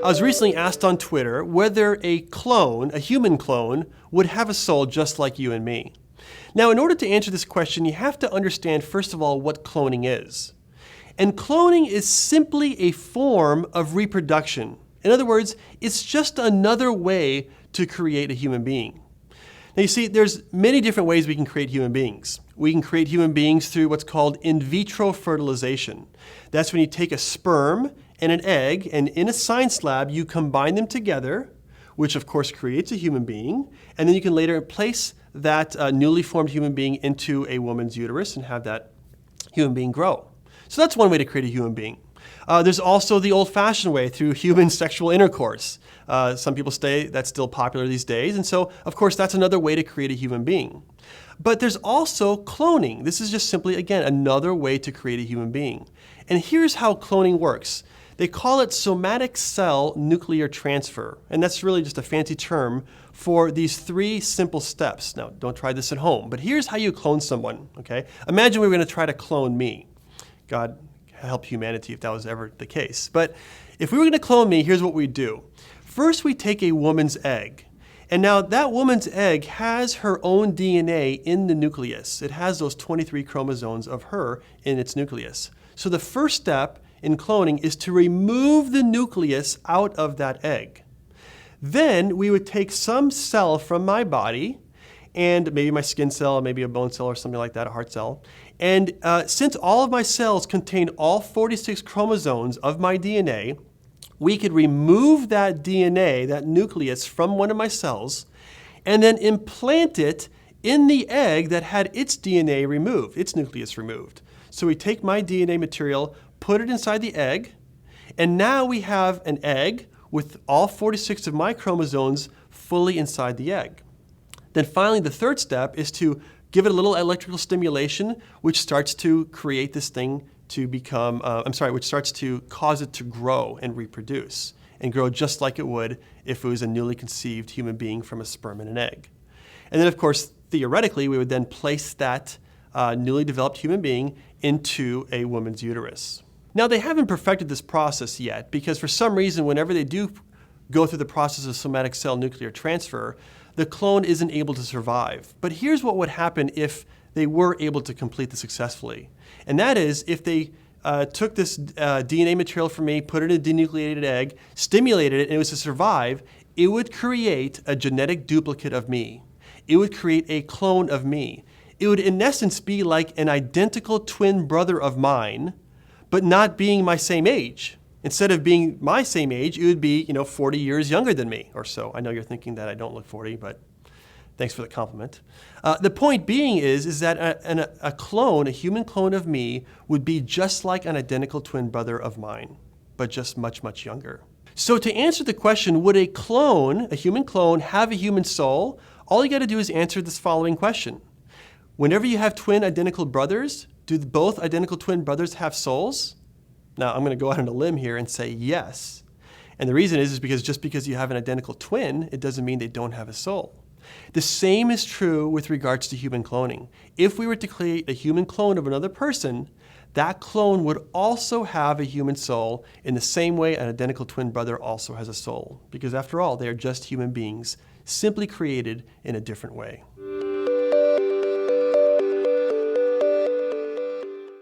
I was recently asked on Twitter whether a clone, a human clone, would have a soul just like you and me. Now, in order to answer this question, you have to understand, first of all, what cloning is. And cloning is simply a form of reproduction. In other words, it's just another way to create a human being. Now, you see, there's many different ways we can create human beings. We can create human beings through what's called in vitro fertilization. That's when you take a sperm and an egg, and in a science lab, you combine them together, which of course creates a human being, and then you can later place that newly formed human being into a woman's uterus and have that human being grow. So that's one way to create a human being. There's also the old-fashioned way through human sexual intercourse. Some people say that's still popular these days, and so of course that's another way to create a human being. But there's also cloning. This is just simply, again, another way to create a human being. And here's how cloning works. They call it somatic cell nuclear transfer, and that's really just a fancy term for these three simple steps. Now, don't try this at home, but here's how you clone someone, okay? Imagine we were going to try to clone me. God help humanity if that was ever the case. But if we were going to clone me, here's what we do. First, we take a woman's egg. And now that woman's egg has her own DNA in the nucleus. It has those 23 chromosomes of her in its nucleus. So the first step in cloning is to remove the nucleus out of that egg. Then we would take some cell from my body, and maybe my skin cell, maybe a bone cell or something like that, a heart cell. And since all of my cells contain all 46 chromosomes of my DNA, we could remove that DNA, that nucleus, from one of my cells, and then implant it in the egg that had its DNA removed, its nucleus removed. So we take my DNA material, put it inside the egg, and now we have an egg with all 46 of my chromosomes fully inside the egg. Then finally, the third step is to give it a little electrical stimulation, which starts to create this thing to become, which starts to cause it to grow and reproduce, and grow just like it would if it was a newly conceived human being from a sperm and an egg. And then, of course, theoretically, we would then place that newly developed human being into a woman's uterus. Now, they haven't perfected this process yet because for some reason, whenever they do go through the process of somatic cell nuclear transfer, the clone isn't able to survive. But here's what would happen if they were able to complete this successfully. And that is, if they took this DNA material from me, put it in a denucleated egg, stimulated it, and it was to survive, it would create a genetic duplicate of me. It would create a clone of me. It would, in essence, be like an identical twin brother of mine, but not being my same age. Instead of being my same age, it would be, 40 years younger than me or so. I know you're thinking that I don't look 40, but thanks for the compliment. The point being is that a clone, a human clone of me, would be just like an identical twin brother of mine, but just much, much younger. So to answer the question, would a clone, a human clone, have a human soul? All you got to do is answer this following question. Whenever you have twin identical brothers, do both identical twin brothers have souls? Now, I'm going to go out on a limb here and say yes. And the reason is because just because you have an identical twin, it doesn't mean they don't have a soul. The same is true with regards to human cloning. If we were to create a human clone of another person, that clone would also have a human soul in the same way an identical twin brother also has a soul. Because after all, they are just human beings, simply created in a different way.